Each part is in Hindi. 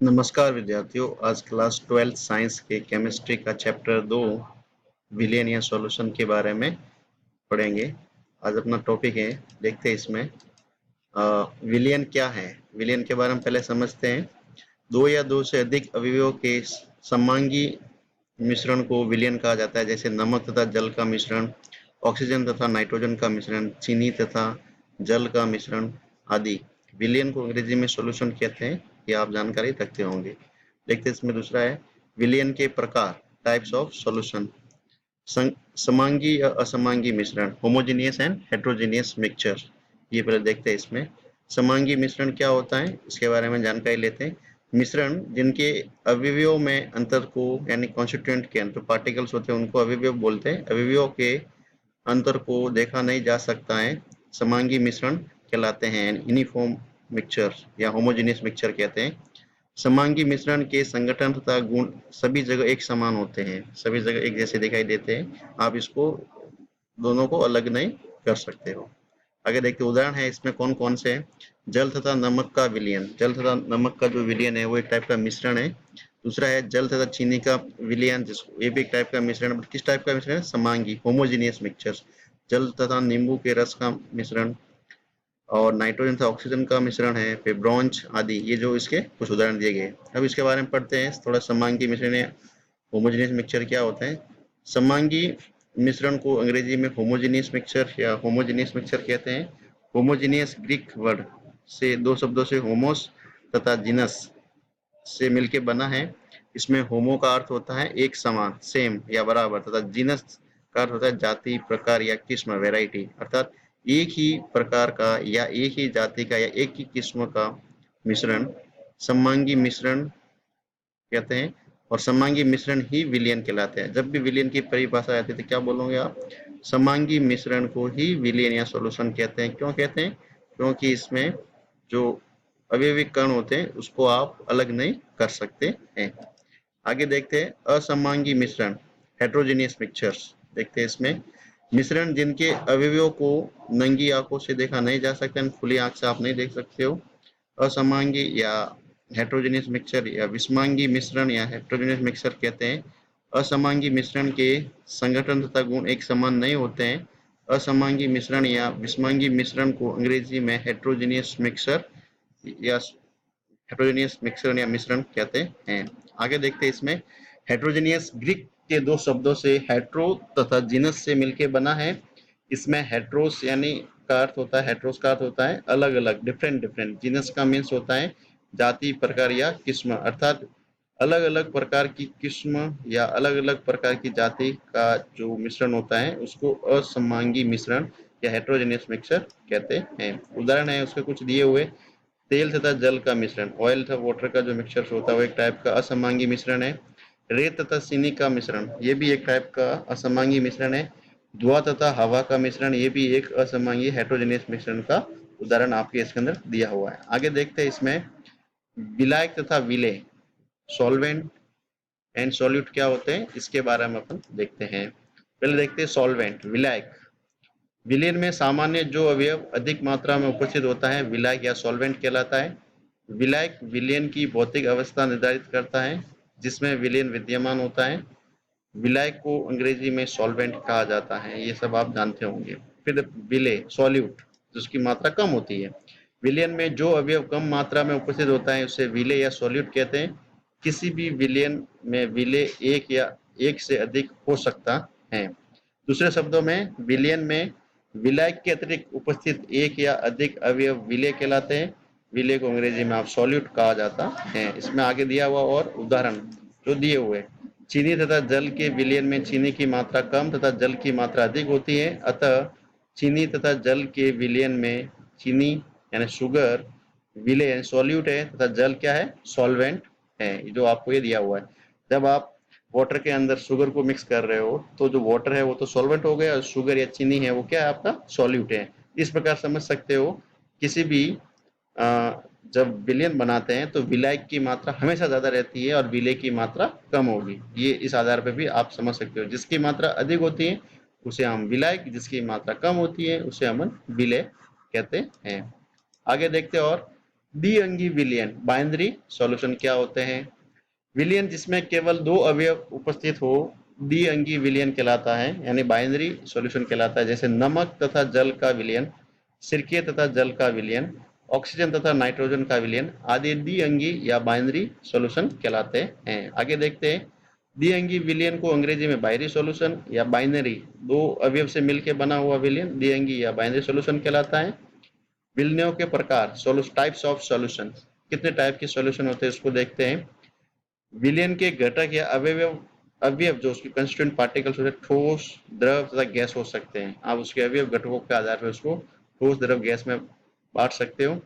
नमस्कार विद्यार्थियों, आज क्लास 12 साइंस के केमिस्ट्री का चैप्टर 2 विलेन या सॉल्यूशन के बारे में पढ़ेंगे। आज अपना टॉपिक है, देखते हैं इसमें विलेन क्या है। विलेन के बारे में पहले समझते हैं। दो या दो से अधिक अवयवों के समांगी मिश्रण को विलेन कहा जाता है, जैसे नमक तथा जल का मिश्रण, ऑक्सीजन तथा नाइट्रोजन का मिश्रण, चीनी तथा जल का मिश्रण आदि। विलेन को अंग्रेजी में सॉल्यूशन कहते हैं, ये आप जानकारी रखते होंगे। देखते हैं इसमें दूसरा है विलेन के प्रकार, टाइप्स ऑफ सॉल्यूशन। समांगी या असमांगी मिश्रण, होमोजेनियस एंड हेट्रोजेनियस मिक्सचर। ये पहले देखते हैं इसमें समांगी मिश्रण क्या होता है, इसके बारे में जानकारी लेते हैं। मिश्रण जिनके अवयवों में अंतर को, यानी कॉन्स्टिट्यूएंट के अंतर पार्टिकल्स होते हैं, उनको अवयव बोलते हैं। अवयवों के अंतर को देखा नहीं जा सकता है, समांगी मिश्रण कहलाते हैं। यूनिफॉर्म मिक्सचर या होमोजेनियस मिक्सचर कहते हैं। समांगी मिश्रण के संगठन तथा गुण सभी जगह एक समान होते हैं, सभी जगह एक जैसे दिखाई देते हैं। आप इसको दोनों को अलग नहीं कर सकते हो। आगे देखते उदाहरण है इसमें कौन कौन से हैं। जल तथा नमक का विलयन, जल तथा नमक का जो विलयन है वो एक टाइप का मिश्रण है। दूसरा है जल तथा चीनी का विलयन, जिसको ये भी एक टाइप का मिश्रण है। किस टाइप का मिश्रण है? समांगी, होमोजीनियस मिक्सचर। जल तथा नींबू के रस का मिश्रण, और नाइट्रोजन तथा ऑक्सीजन का मिश्रण है, फिर ब्रोंज आदि। ये जो इसके कुछ उदाहरण दिए गए। अब इसके बारे में पढ़ते हैं थोड़ा। समांगी मिश्रण या होमोजेनियस मिक्सचर क्या होता है। समांगी मिश्रण को अंग्रेजी में होमोजेनियस मिक्सचर या होमोजेनियस मिक्सचर कहते हैं। होमोजेनियस ग्रीक वर्ड से, दो शब्दों से, होमोस तथा जिनस से मिलकर बना है। इसमें होमो का अर्थ होता है एक समान, सेम या बराबर, तथा जीनस का अर्थ होता है जाति, प्रकार या किस्म, वैरायटी। अर्थात एक ही प्रकार का या एक ही जाति का या एक ही किस्म का मिश्रण समांगी मिश्रण कहते हैं। और समांगी मिश्रण ही विलयन कहलाते हैं। जब भी विलयन की परिभाषा आती है तो क्या बोलोगे आप? समांगी मिश्रण को ही विलयन या सॉल्यूशन कहते हैं। क्यों कहते हैं? क्योंकि इसमें जो अवयविक कण होते हैं उसको आप अलग नहीं कर सकते हैं। आगे देखते हैं असमांगी मिश्रण, हेट्रोजेनियस मिक्सचर्स। देखते हैं इसमें मिश्रण जिनके अवयवों को नंगी आंखों से देखा नहीं जा सकता, खुली आंख से आप नहीं देख सकते हो। असमांगी या हेट्रोजेनियस मिक्सचर या विषमांगी मिश्रण या हेट्रोजेनियस मिक्सचर कहते हैं। असमांगी मिश्रण के संगठन तथा गुण एक समान नहीं होते हैं। असमांगी मिश्रण या विषमांगी मिश्रण को अंग्रेजी में हेट्रोजेनियस मिक्सचर या हेट्रोजेनियस मिक्सचर या मिश्रण कहते हैं। आगे देखते हैं इसमें हेट्रोजेनियस ग्रीक के दो शब्दों से हेट्रो तथा जीनस से मिलकर बना है। इसमें हेट्रोस यानी का अर्थ होता है, हेट्रोस का अर्थ होता है अलग अलग, डिफरेंट डिफरेंट। जीनस का मीन्स होता है जाति, प्रकार या किस्म, अर्थात अलग अलग प्रकार की किस्म या अलग अलग प्रकार की जाति का जो मिश्रण होता है उसको असमांगी मिश्रण या हेट्रोजेनियस मिक्सचर कहते हैं। उदाहरण है उसके कुछ दिए हुए। तेल तथा जल का मिश्रण, ऑयल तथा वाटर का जो मिक्सचर होता है वो एक टाइप का असमांगी मिश्रण है। रेत तथा चीनी का मिश्रण, ये भी एक टाइप का असमांगी मिश्रण है। धुआं तथा हवा का मिश्रण, ये भी एक असमांगी हेट्रोजेनियस मिश्रण का उदाहरण आपके इसके अंदर दिया हुआ है। आगे देखते हैं इसमें विलायक तथा विलेय, सॉल्वेंट एंड सॉल्यूट क्या होते हैं, इसके बारे में अपन देखते हैं। पहले देखते हैं सॉल्वेंट, विलायक। विलयन में सामान्य जो अवयव अधिक मात्रा में उपस्थित होता है विलायक या सॉल्वेंट कहलाता है। विलायक विलयन की भौतिक अवस्था निर्धारित करता है जिसमें विलयन विद्यमान होता है। विलायक को अंग्रेजी में सॉल्वेंट कहा जाता है, ये सब आप जानते होंगे। फिर विलेय, सॉल्यूट, जिसकी मात्रा कम होती है। विलयन में जो अवयव कम मात्रा में उपस्थित होता है उसे विलेय या सॉल्यूट कहते हैं। किसी भी विलयन में विलेय एक या एक से अधिक हो सकता है। दूसरे शब्दों में विलयन में विलायक के अतिरिक्त उपस्थित एक या अधिक अवयव विलेय कहलाते हैं। विलेय को अंग्रेजी में आप सॉल्यूट कहा जाता है। इसमें आगे दिया हुआ और उदाहरण जो दिए हुए, चीनी तथा जल के विलयन में चीनी की मात्रा कम तथा जल की मात्रा अधिक होती है, अतः चीनी तथा जल के विलयन में चीनी यानी शुगर विलेय यानी सॉल्यूट है तथा जल क्या है? सॉल्वेंट है। जो आपको ये दिया हुआ है। जब आप वाटर के अंदर शुगर को मिक्स कर रहे हो तो जो वाटर है वो तो सॉल्वेंट हो गया और शुगर या चीनी है वो क्या है? आपका सॉल्यूट है। इस प्रकार समझ सकते हो किसी भी जब विलयन बनाते हैं तो विलायक की मात्रा हमेशा ज्यादा रहती है और विलेय की मात्रा कम होगी। ये इस आधार पर भी आप समझ सकते हो। जिसकी मात्रा अधिक होती है उसे हम विलायक, जिसकी मात्रा कम होती है उसे हम विलेय कहते हैं। आगे देखते हैं और द्विअंगी विलयन, बाइनरी सॉल्यूशन क्या होते हैं? विलयन जिसमें केवल दो अवयव उपस्थित हो द्विअंगी विलयन कहलाता है, यानी बाइनरी सॉल्यूशन कहलाता है। जैसे नमक तथा जल का विलयन, सिरके तथा जल का विलयन, ऑक्सीजन तथा नाइट्रोजन का विलयन आदि द्विअंगी या बाइनरी सॉल्यूशन कहलाते हैं। आगे देखते हैं, द्विअंगी विलयन को अंग्रेजी में बाइनरी सॉल्यूशन या बाइनरी, दो अवयव से मिलकर बना हुआ विलयन द्विअंगी या बाइनरी सॉल्यूशन कहलाता है। विलयनों के प्रकार, टाइप्स ऑफ सॉल्यूशन, कितने टाइप के सॉल्यूशन होते हैं इसको देखते हैं। विलयन के घटक या अवयव अवयव जो उसके कंस्टिट्यूएंट पार्टिकल्स होते हैं, ठोस, द्रव तथा गैस हो सकते हैं। आप उसके अवयव घटकों के आधार पर उसको ठोस, द्रव, गैस में बांट सकते हो।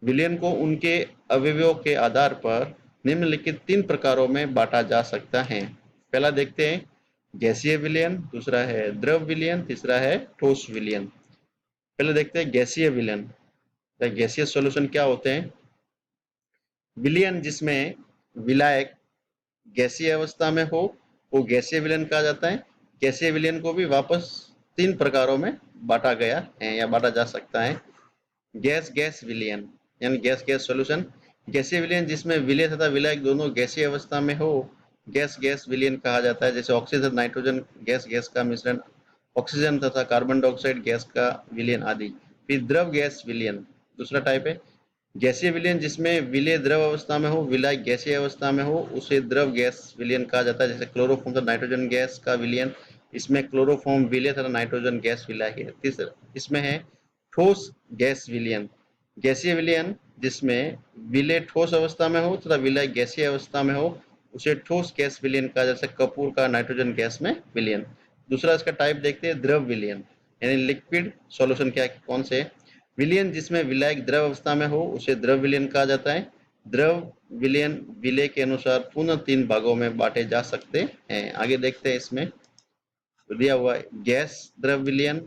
विलयन को उनके अवयवों के आधार पर निम्नलिखित 3 प्रकारों में बांटा जा सकता है। पहला देखते हैं गैसीय विलयन, दूसरा है द्रव विलयन, तीसरा है ठोस विलयन। पहले देखते हैं गैसीय विलयन। गैसीय सॉल्यूशन क्या होते हैं? विलयन जिसमें विलायक गैसीय अवस्था में हो वो गैसीय विलयन कहा जाता है। गैसीय विलयन को भी वापस 3 प्रकारों में बांटा गया है या बांटा जा सकता है। गैस गैस विलयन यानी गैस गैस सॉल्यूशन, गैसीय विलयन जिसमें विलय तथा विलायक दोनों गैसीय अवस्था में हो गैस गैस विलयन कहा जाता है। जैसे ऑक्सीजन नाइट्रोजन गैस गैस का मिश्रण, ऑक्सीजन तथा कार्बन डाइऑक्साइड गैस का विलयन आदि। फिर द्रव गैस विलयन दूसरा टाइप है। गैसीय विलयन जिसमें विलय द्रव अवस्था में हो, विलायक गैसीय अवस्था में हो, उसे द्रव गैस विलयन कहा जाता है। जैसे क्लोरोफॉर्म तथा नाइट्रोजन गैस का विलयन, इसमें क्लोरोफॉर्म विलय तथा नाइट्रोजन गैस विलायक है। तीसरा इसमें है ठोस गैस विलयन, गैसीय विलयन जिसमें विलय ठोस अवस्था में हो तथा विलायक गैसीय अवस्था में हो, उसे ठोस गैस विलयन कहा जाता है। कपूर का नाइट्रोजन गैस में विलयन। दूसरा इसका टाइप देखते हैं द्रव विलयन, यानी लिक्विड सॉल्यूशन क्या कौन से? विलयन जिसमें विलायक द्रव अवस्था में हो उसे द्रव विलयन कहा जाता है। द्रव विलयन विलय के अनुसार पुनः 3 भागों में बांटे जा सकते हैं। आगे देखते हैं, इसमें दिया हुआ है गैस द्रव विलयन।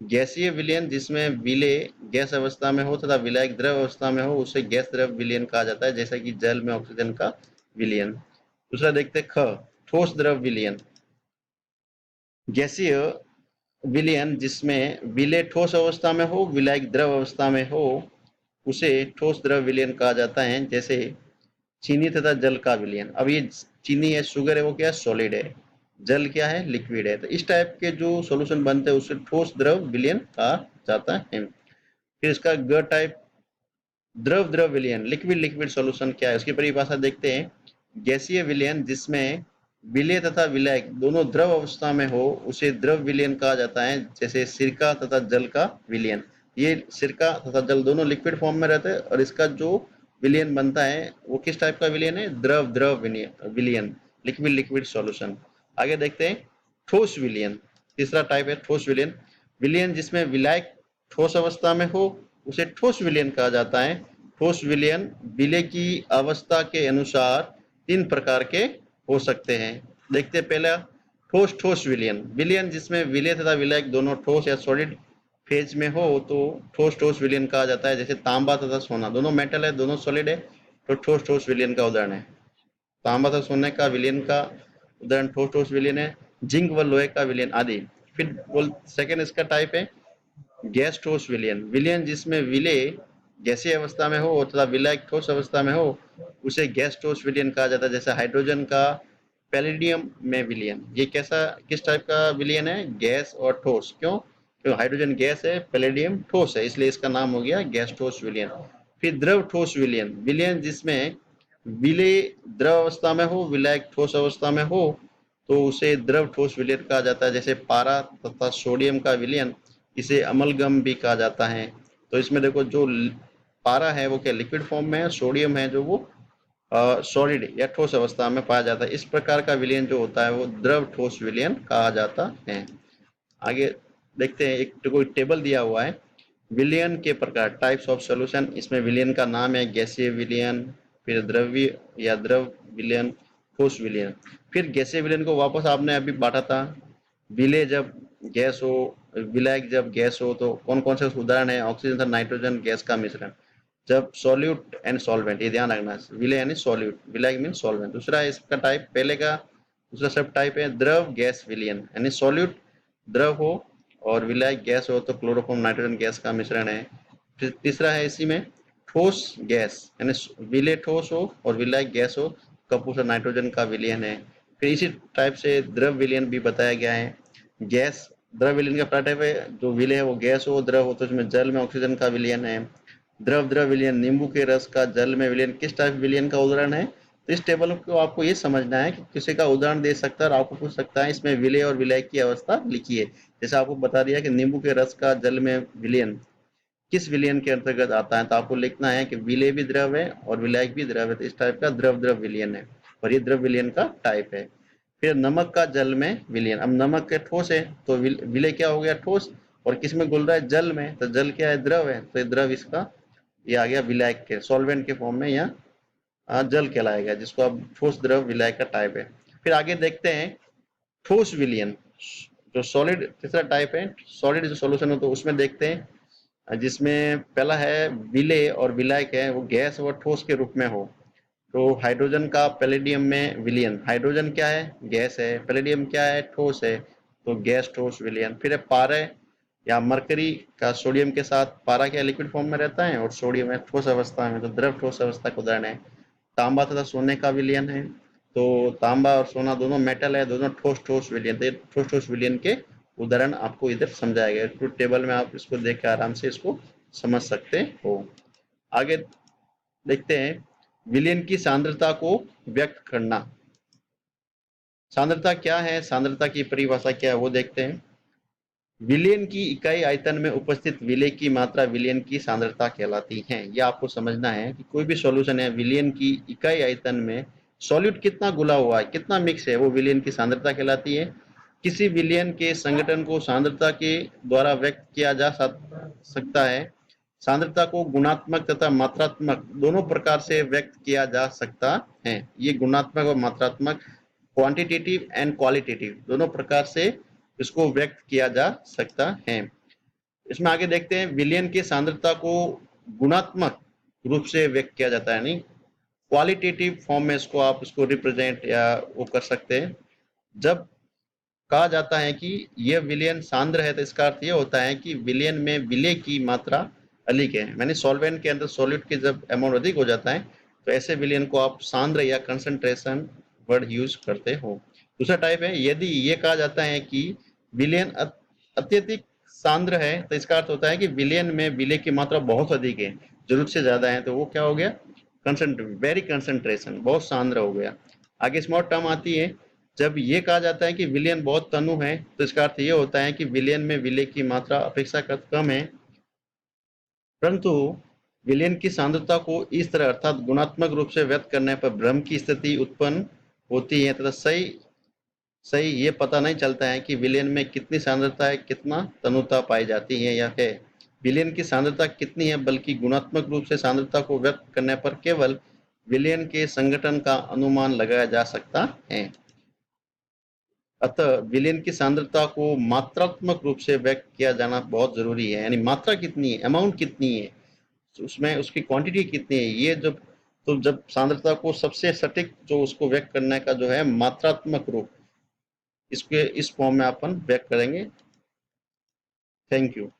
गैसीय विलयन जिसमें विलय गैस अवस्था में हो तथा विलायक द्रव अवस्था में हो उसे गैस द्रव विलयन कहा जाता है, जैसे कि जल में ऑक्सीजन का विलयन। दूसरा देखते हैं ख ठोस द्रव विलयन। गैसीय विलयन जिसमें विलय ठोस अवस्था में हो, विलायक द्रव अवस्था में हो, उसे ठोस द्रव विलयन कहा जाता है। जैसे चीनी तथा जल का विलयन। अब ये चीनी है, शुगर है, वो क्या है? सॉलिड है। जल क्या है? लिक्विड है। तो इस टाइप के जो सॉल्यूशन बनते हैं उसे ठोस द्रव विलयन कहा जाता है। फिर इसका ग टाइप द्रव द्रव विलयन, लिक्विड लिक्विड सॉल्यूशन क्या है उसकी परिभाषा देखते हैं। गैसीय विलयन जिसमें विलय तथा विलायक दोनों द्रव अवस्था में हो उसे द्रव विलयन कहा जाता है। जैसे सिरका तथा जल का विलयन। ये सिरका तथा जल दोनों लिक्विड फॉर्म में रहते हैं और इसका जो विलयन बनता है वो किस टाइप का विलयन है? द्रव द्रव विलयन, लिक्विड लिक्विड सॉल्यूशन। आगे देखते हैं ठोस विलयन। तीसरा टाइप है ठोस विलयन। विलयन जिसमें विलायक ठोस अवस्था में हो उसे ठोस विलयन कहा जाता है। ठोस विलयन विलय की अवस्था के अनुसार 3 प्रकार के हो सकते हैं। देखते हैं पहला ठोस ठोस विलयन। विलयन जिसमें विलय तथा विलायक दोनों ठोस या सॉलिड फेज में हो तो ठोस ठोस विलयन कहा जाता है। जैसे तांबा तथा सोना दोनों मेटल है, दोनों सॉलिड है, तो ठोस ठोस विलयन का उदाहरण है। तांबा तथा सोने का विलयन का उदाहरण ठोस ठोस विलयन है। जिंक व लोहे का विलयन आदि। फिर सेकेंड इसका टाइप है गैस ठोस विलयन। विलयन जिसमें विलय गैसीय अवस्था में हो तथा विलायक ठोस अवस्था में हो उसे गैस ठोस विलयन कहा जाता है। जैसे हाइड्रोजन का पैलेडियम में विलयन। ये कैसा किस टाइप का विलयन है? गैस और ठोस। क्यों? क्योंकि हाइड्रोजन गैस है, पैलेडियम ठोस है, इसलिए इसका नाम हो गया गैस ठोस विलयन। फिर द्रव ठोस विलयन। विलयन जिसमें विलय द्रव अवस्था में हो, विलायक ठोस अवस्था में हो तो उसे द्रव ठोस विलयन कहा जाता है। जैसे पारा तथा सोडियम का विलयन, इसे अमलगम भी कहा जाता है। तो इसमें देखो जो पारा है वो क्या लिक्विड फॉर्म में है, सोडियम है जो वो सॉलिड या ठोस अवस्था में पाया जाता है। इस प्रकार का विलयन जो होता है वो द्रव ठोस विलयन कहा जाता है। आगे देखते हैं, एक कोई टेबल दिया हुआ है विलयन के प्रकार, टाइप्स ऑफ सॉल्यूशन। इसमें विलयन का नाम है गैसीय विलयन, फिर द्रव्य या द्रव विलयन, ठोस विलयन। फिर गैसीय विलयन को वापस आपने अभी बांटा था, विलय जब गैस हो, विलायक जब गैस हो, तो कौन कौन से उदाहरण है? ऑक्सीजन और नाइट्रोजन गैस का मिश्रण। जब सॉल्यूट एंड सॉल्वेंट, ये ध्यान रखना, विलय यानी सॉल्यूट, विलायक मीन सॉल्वेंट। दूसरा है इसका टाइप, पहले का दूसरा सब टाइप है द्रव गैस विलयन, यानी सॉल्यूट द्रव हो और विलायक गैस हो तो क्लोरोफॉर्म नाइट्रोजन गैस का मिश्रण है। फिर तीसरा है इसी में ठोस गैस, यानी विलेय ठोस हो और विलायक गैस हो, कपूर नाइट्रोजन का विलयन है। फिर इसी टाइप से द्रव विलयन भी बताया गया है। गैस द्रव विलयन का पहला टाइप है, जो विलय है वो गैस हो, द्रव हो तो उसमें जल में ऑक्सीजन का विलयन है। द्रव द्रव विलयन, नींबू के रस का जल में विलयन किस टाइप विलयन का उदाहरण है? तो इस टेबल को आपको ये समझना है कि किसी का उदाहरण दे सकता है और आपको पूछ सकता है इसमें विलय और विलायक की अवस्था लिखिए। जैसे आपको बता दिया कि नींबू के रस का जल में विलयन किस विलयन के अंतर्गत आता है, तो आपको लिखना है कि विलय भी द्रव है और विलायक भी द्रव है, तो इस टाइप का द्रव द्रव विलयन है और ये द्रव विलयन का टाइप है। फिर नमक का जल में विलयन, अब नमक के ठोस है तो विलय क्या हो गया? ठोस। और किस में घुल रहा है? जल में, तो जल क्या है? द्रव है, तो ये द्रव इसका ये आ गया विलायक के सॉल्वेंट के फॉर्म में, या जल कहलाएगा, जिसको अब ठोस द्रव विलायक का टाइप है। फिर आगे देखते हैं ठोस विलयन, जो सॉलिड तीसरा टाइप है। सॉलिड जो सॉल्यूशन हो तो उसमें देखते हैं, जिसमें पहला है विलेय और विलायक है वो गैस व ठोस के रूप में हो। तो हाइड्रोजन का पैलेडियम में विलयन, हाइड्रोजन क्या है? गैस है। पैलेडियम क्या है? ठोस है, तो गैस ठोस विलयन। फिर है पारा या मरकरी का सोडियम के साथ, पारा क्या लिक्विड फॉर्म में रहता है और सोडियम है ठोस अवस्था में, तो द्रव ठोस अवस्था का उदाहरण है। तांबा तथा सोने का विलयन है, तो तांबा और सोना दोनों मेटल है, दोनों ठोस ठोस विलयन, तो ठोस ठोस विलयन के उदाहरण आपको इधर समझाया गया है। टेबल में आप इसको देख के आराम से इसको समझ सकते हो। आगे देखते हैं विलयन की सांद्रता को व्यक्त करना। सांद्रता क्या है, सांद्रता की परिभाषा क्या है वो देखते हैं। विलयन की इकाई आयतन में उपस्थित विलेय की मात्रा विलयन की सांद्रता कहलाती है। यह आपको समझना है कि कोई भी सॉल्यूशन है, विलयन की इकाई आयतन में सॉल्यूट कितना घुला हुआ है, कितना मिक्स है, वो विलयन की सांद्रता कहलाती है। किसी विलयन के संगठन को सांद्रता के द्वारा व्यक्त किया जा सकता है। सांद्रता को गुणात्मक तथा मात्रात्मक दोनों प्रकार से व्यक्त किया जा सकता है। ये गुणात्मक और मात्रात्मक, क्वांटिटेटिव एंड क्वालिटेटिव, दोनों प्रकार से इसको व्यक्त किया जा सकता है। इसमें आगे देखते हैं विलयन की सांद्रता को गुणात्मक रूप से व्यक्त किया जाता है, नहीं क्वालिटेटिव फॉर्म में इसको आप इसको रिप्रेजेंट या वो कर सकते हैं। जब कहा जाता है कि यह विलयन सांद्र है तो इसका अर्थ यह होता है कि विलयन में विलेय की मात्रा अधिक है, यानी सॉल्वेंट के अंदर सॉल्यूट की जब अमाउंट अधिक हो जाता है तो ऐसे विलयन को आप सांद्र या कंसंट्रेशन वर्ड यूज करते हो। दूसरा टाइप है यदि ये कहा जाता है कि विलयन अत्यधिक सांद्र है, तो इसका अर्थ होता है कि विलयन में विलेय की मात्रा बहुत अधिक है, जरूरत से ज्यादा है, तो वो क्या हो गया? वेरी कंसंट्रेशन, बहुत सांद्र हो गया। आगे स्मॉल टर्म आती है, जब ये कहा जाता है कि विलयन बहुत तनु है, तो इसका अर्थ ये होता है कि विलयन में विलेय की मात्रा अपेक्षाकृत कम है, परंतु विलयन की सांद्रता को इस तरह अर्थात गुणात्मक रूप से व्यक्त करने पर भ्रम की स्थिति उत्पन्न होती है तथा सही सही ये पता नहीं चलता है कि विलयन में कितनी सांद्रता है, कितना तनुता पाई जाती है या है विलयन की सांद्रता कितनी है, बल्कि गुणात्मक रूप से सांद्रता को व्यक्त करने पर केवल विलयन के संगठन का अनुमान लगाया जा सकता है। अतः विलयन की सांद्रता को मात्रात्मक रूप से व्यक्त किया जाना बहुत जरूरी है, यानी मात्रा कितनी है, अमाउंट कितनी है, उसमें उसकी क्वांटिटी कितनी है, ये जब तो जब सांद्रता को सबसे सटीक जो उसको व्यक्त करने का जो है मात्रात्मक रूप, इसके इस फॉर्म में अपन व्यक्त करेंगे। Thank you.